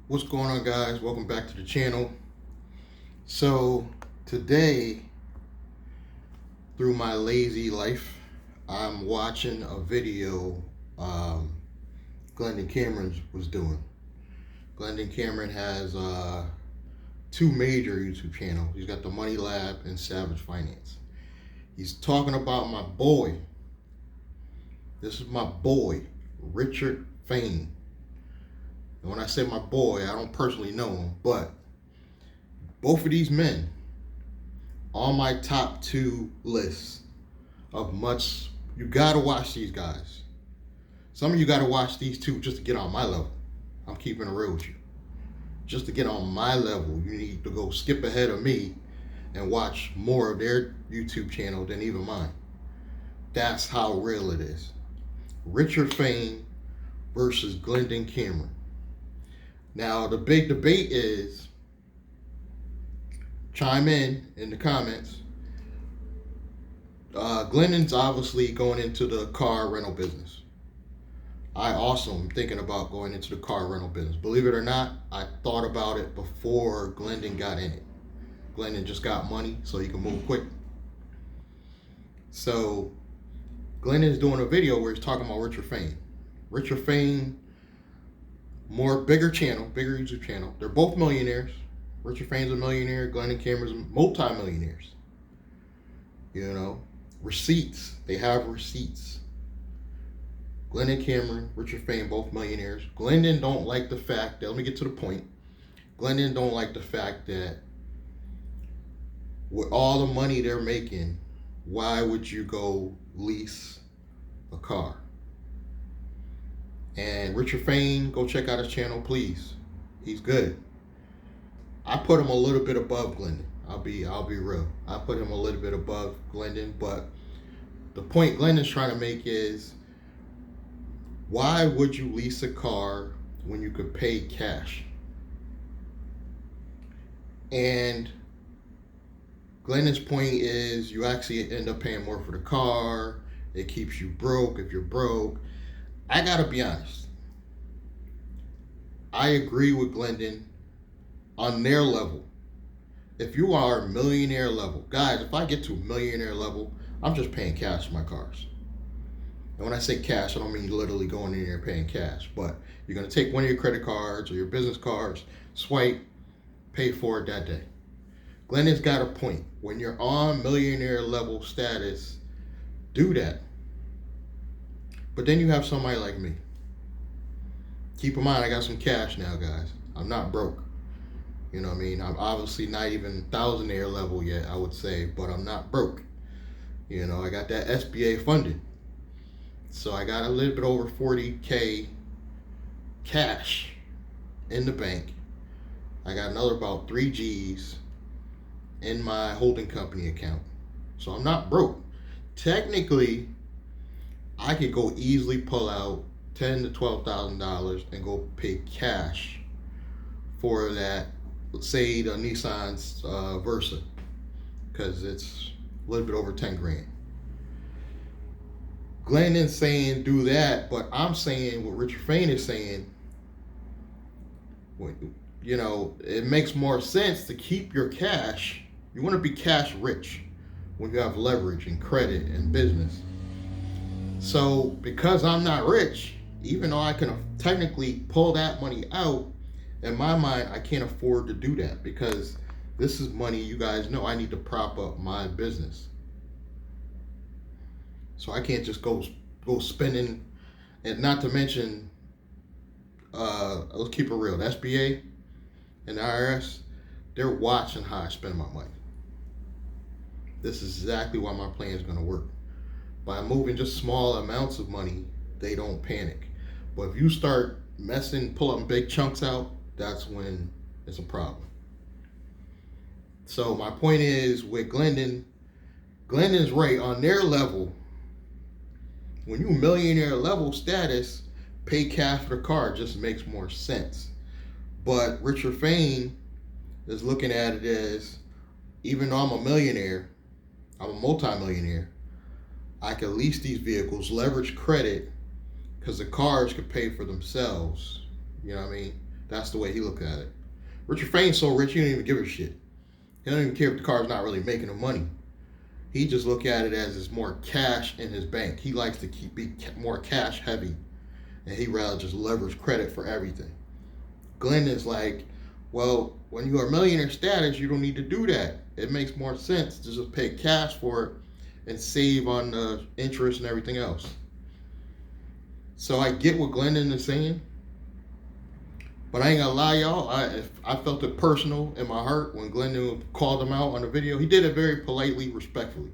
What's going on, guys? Welcome back to the channel. So today, through my lazy life, I'm watching a video Glendon Cameron was doing. Glendon Cameron has two major YouTube channels. He's got the Money Lab and Savage Finance. He's talking about my boy. This is my boy, Richard Fain. And when I say my boy, I don't personally know him, but both of these men on my top two lists of much. You gotta watch these guys. Some of you gotta watch these two just to get on my level. I'm keeping it real with you. Just to get on my level, you need to go skip ahead of me and watch more of their YouTube channel than even mine. That's how real it is. Richard Fain versus Glendon Cameron. Now, the big debate is, chime in the comments. Glendon's obviously going into the car rental business. I also am thinking about going into the car rental business. Believe it or not, I thought about it before Glendon got in it. Glendon just got money so he can move quick. So Glendon's doing a video where he's talking about Richard Fain. Richard Fain, bigger YouTube channel. They're both millionaires. Richard Fain's a millionaire. Glendon Cameron's multi-millionaires. You know, receipts. They have receipts. Glendon Cameron, Richard Fain, both millionaires. Glendon don't like the fact that, let me get to the point. Glendon don't like the fact that with all the money they're making, why would you go lease a car? And Richard Fain, go check out his channel, please. He's good. I put him a little bit above Glendon. I'll be real. I put him a little bit above Glendon, but the point Glendon's trying to make is, why would you lease a car when you could pay cash? And Glendon's point is, you actually end up paying more for the car. It keeps you broke if you're broke. I gotta be honest. I agree with Glendon on their level. If you are millionaire level, guys, if I get to millionaire level, I'm just paying cash for my cars. And when I say cash, I don't mean literally going in there paying cash, but you're gonna take one of your credit cards or your business cards, swipe, pay for it that day. Glendon's got a point. When you're on millionaire level status, do that. But then you have somebody like me. Keep in mind, I got some cash now, guys. I'm not broke. You know what I mean? I'm obviously not even thousandaire level yet, I would say, but I'm not broke. You know, I got that SBA funding. So I got a little bit over 40K cash in the bank. I got another about 3 G's in my holding company account. So I'm not broke. Technically, I could go easily pull out $10,000 to $12,000 and go pay cash for that, let's say the Nissan's Versa, because it's a little bit over 10 grand. Glendon's saying do that, but I'm saying what Richard Fain is saying, you know, it makes more sense to keep your cash. You want to be cash rich when you have leverage and credit and business. So because I'm not rich, even though I can technically pull that money out, in my mind, I can't afford to do that because this is money, you guys know, I need to prop up my business. So I can't just go spending, and not to mention, let's keep it real, the SBA and the IRS, they're watching how I spend my money. This is exactly why my plan is going to work. By moving just small amounts of money, they don't panic. But if you start pulling big chunks out, that's when it's a problem. So my point is, with Glendon's right on their level. When you millionaire level status, pay cash for the car just makes more sense. But Richard Fain is looking at it as, even though I'm a millionaire, I'm a multi-millionaire, I can lease these vehicles, leverage credit, because the cars could pay for themselves. You know what I mean? That's the way he looked at it. Richard Fain's so rich, he don't even give a shit. He don't even care if the car's not really making him money. He just look at it as it's more cash in his bank. He likes to be more cash heavy, and he rather just leverage credit for everything. Glendon's like, well, when you are millionaire status, you don't need to do that. It makes more sense to just pay cash for it and save on the interest and everything else. So I get what Glendon is saying, but I ain't gonna lie, y'all. I felt it personal in my heart when Glendon called him out on the video. He did it very politely, respectfully.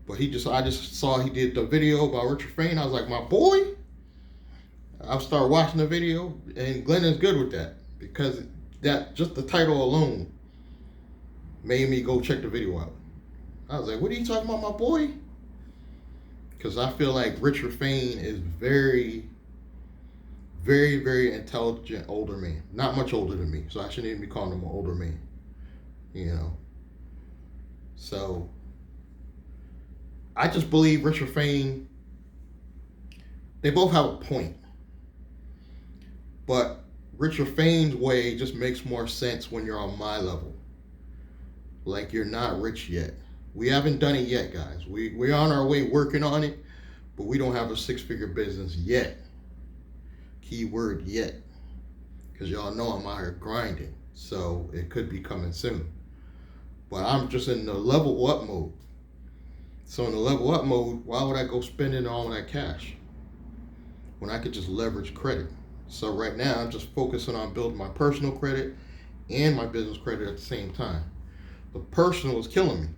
But I just saw he did the video about Richard Fain. I was like, my boy. I'll start watching the video, and Glendon's good with that because that just the title alone made me go check the video out. I was like, what are you talking about, my boy? Because I feel like Richard Fain is very, very, very intelligent older man. Not much older than me, so I shouldn't even be calling him an older man. You know. So I just believe Richard Fain, they both have a point. But Richard Fain's way just makes more sense when you're on my level. Like, you're not rich yet. We haven't done it yet, guys. We're on our way working on it, but we don't have a six-figure business yet. Keyword yet. Because y'all know I'm out here grinding. So it could be coming soon. But I'm just in the level up mode. So in the level up mode, why would I go spending all that cash when I could just leverage credit? So right now, I'm just focusing on building my personal credit and my business credit at the same time. The personal is killing me.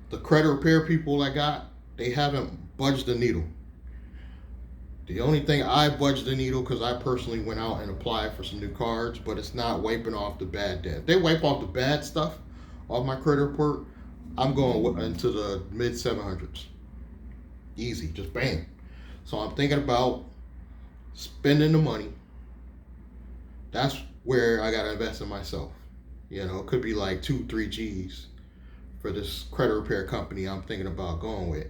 The credit repair people I got, they haven't budged the needle. The only thing I budged the needle because I personally went out and applied for some new cards, but it's not wiping off the bad debt. If they wipe off the bad stuff off my credit report, I'm going into the mid 700s. Easy, just bang. So I'm thinking about spending the money. That's where I got to invest in myself. You know, it could be like 2-3 G's for this credit repair company I'm thinking about going with.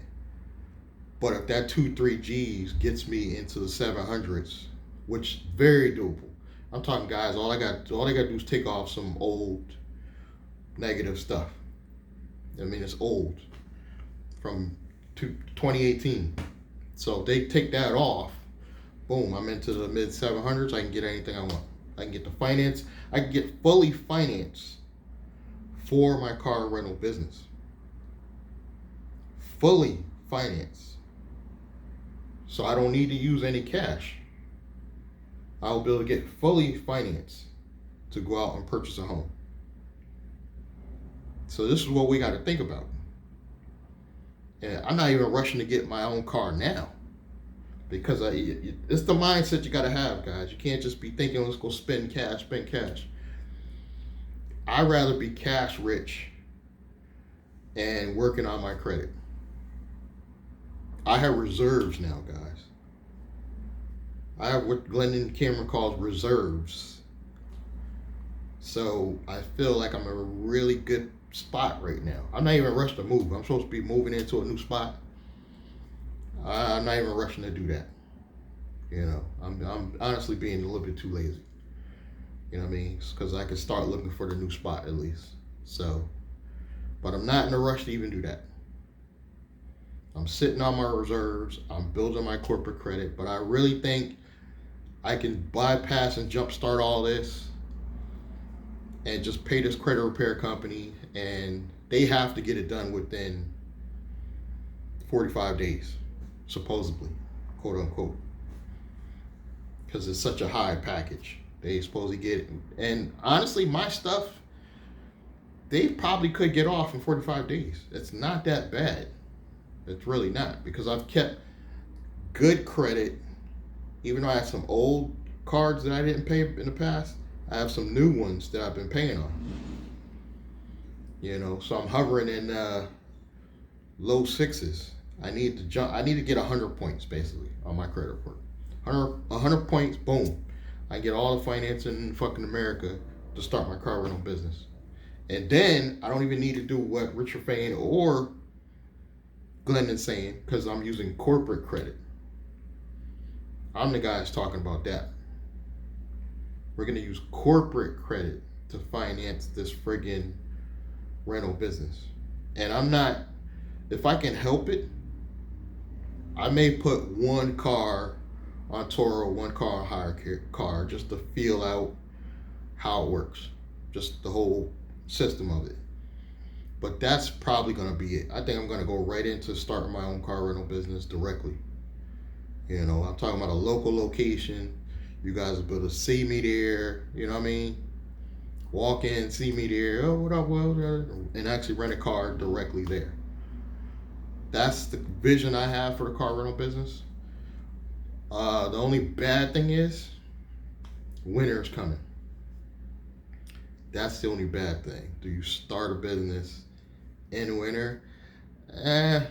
But if that 2-3 G's gets me into the 700s, which is very doable. I'm talking, guys, all I got to do is take off some old negative stuff. I mean, it's old from 2018. So if they take that off, boom, I'm into the mid 700s. I can get anything I want. I can get the finance. I can get fully financed for my car rental business. Fully financed. So I don't need to use any cash. I'll be able to get fully financed to go out and purchase a home. So this is what we got to think about. And I'm not even rushing to get my own car now. Because it's the mindset you got to have, guys. You can't just be thinking, let's go spend cash. I'd rather be cash rich and working on my credit. I have reserves now, guys. I have what Glendon Cameron calls reserves. So I feel like I'm in a really good spot right now. I'm not even rushed to move. I'm supposed to be moving into a new spot. I'm not even rushing to do that. You know, I'm honestly being a little bit too lazy. You know what I mean? Because I could start looking for the new spot at least. So, but I'm not in a rush to even do that. I'm sitting on my reserves. I'm building my corporate credit. But I really think I can bypass and jumpstart all this and just pay this credit repair company, and they have to get it done within 45 days, supposedly, quote unquote, because it's such a high package. They supposedly get it. And honestly, my stuff, they probably could get off in 45 days. It's not that bad. It's really not, because I've kept good credit. Even though I have some old cards that I didn't pay in the past, I have some new ones that I've been paying on. You know, so I'm hovering in low sixes. I need to get 100 points basically on my credit report. 100 points, boom. I get all the financing in fucking America to start my car rental business. And then I don't even need to do what Richard Fain or Glendon's saying, because I'm using corporate credit. I'm the guy that's talking about that. We're gonna use corporate credit to finance this friggin' rental business. And I'm not, if I can help it, I may put one car on Toro, one car on hire car, just to feel out how it works, just the whole system of it. But that's probably gonna be it. I think I'm gonna go right into starting my own car rental business directly. You know, I'm talking about a local location. You guys will be able to see me there. You know what I mean? Walk in, see me there. Oh, what up, well, and actually rent a car directly there. That's the vision I have for the car rental business. The only bad thing is winter is coming. That's the only bad thing. Do you start a business in winter? As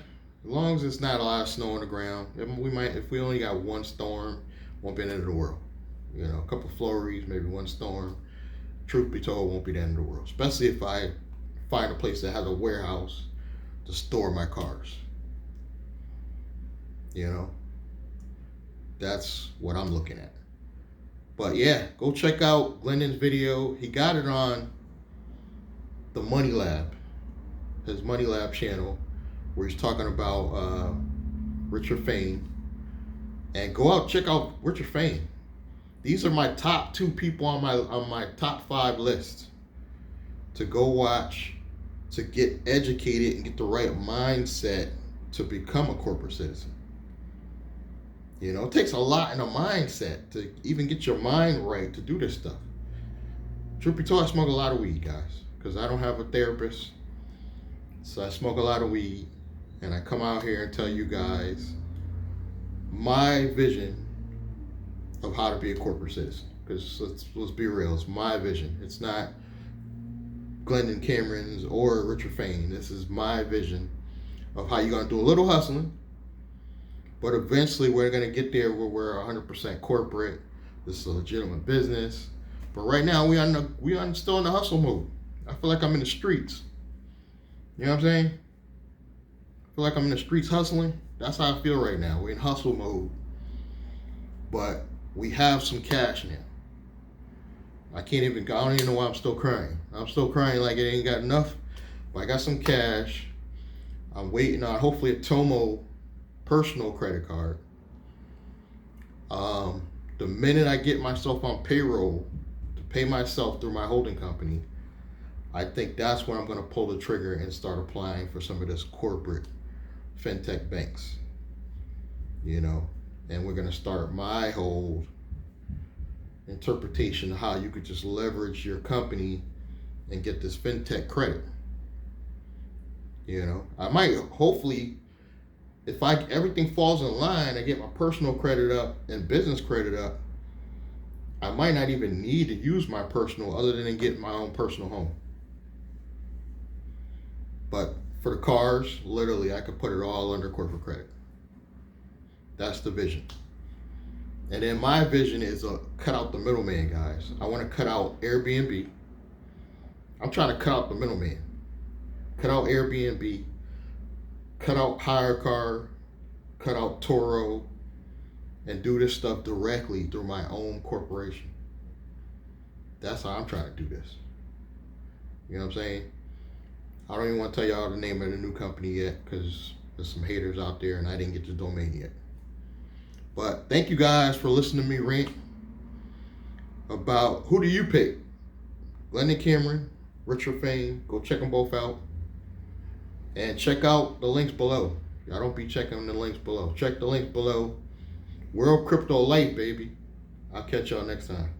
long as it's not a lot of snow on the ground. If we only got one storm, won't be the end of the world. You know, a couple flurries, maybe one storm. Truth be told, won't be the end of the world. Especially if I find a place that has a warehouse to store my cars. You know, that's what I'm looking at. But yeah, go check out Glendon's video. He got it on the Money Lab, his Money Lab channel, where he's talking about Richard Fain. And go out, check out Richard Fain. These are my top 2 people on my top 5 list to go watch, to get educated and get the right mindset to become a corporate citizen. You know, it takes a lot in a mindset to even get your mind right to do this stuff. Truth be told, I smoke a lot of weed, guys, because I don't have a therapist. So I smoke a lot of weed, and I come out here and tell you guys my vision of how to be a corporate citizen. Because let's be real, it's my vision. It's not Glendon Cameron's or Richard Fain. This is my vision of how you're going to do a little hustling, but eventually we're going to get there where we're 100% corporate. This is a legitimate business. But right now we are still in the hustle mode. I feel like I'm in the streets. You know what I'm saying? I feel like I'm in the streets hustling. That's how I feel right now. We're in hustle mode. But we have some cash now. I don't even know why I'm still crying. I'm still crying like it ain't got enough. But I got some cash. I'm waiting on hopefully a Tomo personal credit card. The minute I get myself on payroll to pay myself through my holding company, I think that's when I'm going to pull the trigger and start applying for some of this corporate fintech banks. You know, and we're going to start my whole interpretation of how you could just leverage your company and get this fintech credit. You know, I might hopefully, if everything falls in line, I get my personal credit up and business credit up, I might not even need to use my personal other than get my own personal home. But for the cars, literally, I could put it all under corporate credit. That's the vision. And then my vision is cut out the middleman, guys. I want to cut out Airbnb. I'm trying to cut out the middleman. Cut out Airbnb. Cut out hire car. Cut out Toro. And do this stuff directly through my own corporation. That's how I'm trying to do this. You know what I'm saying? I don't even want to tell y'all the name of the new company yet because there's some haters out there and I didn't get the domain yet. But thank you guys for listening to me rant about who do you pick? Glendon Cameron, Richard Fain. Go check them both out. And check out the links below. Y'all don't be checking the links below. Check the links below. World Crypto Life, baby. I'll catch y'all next time.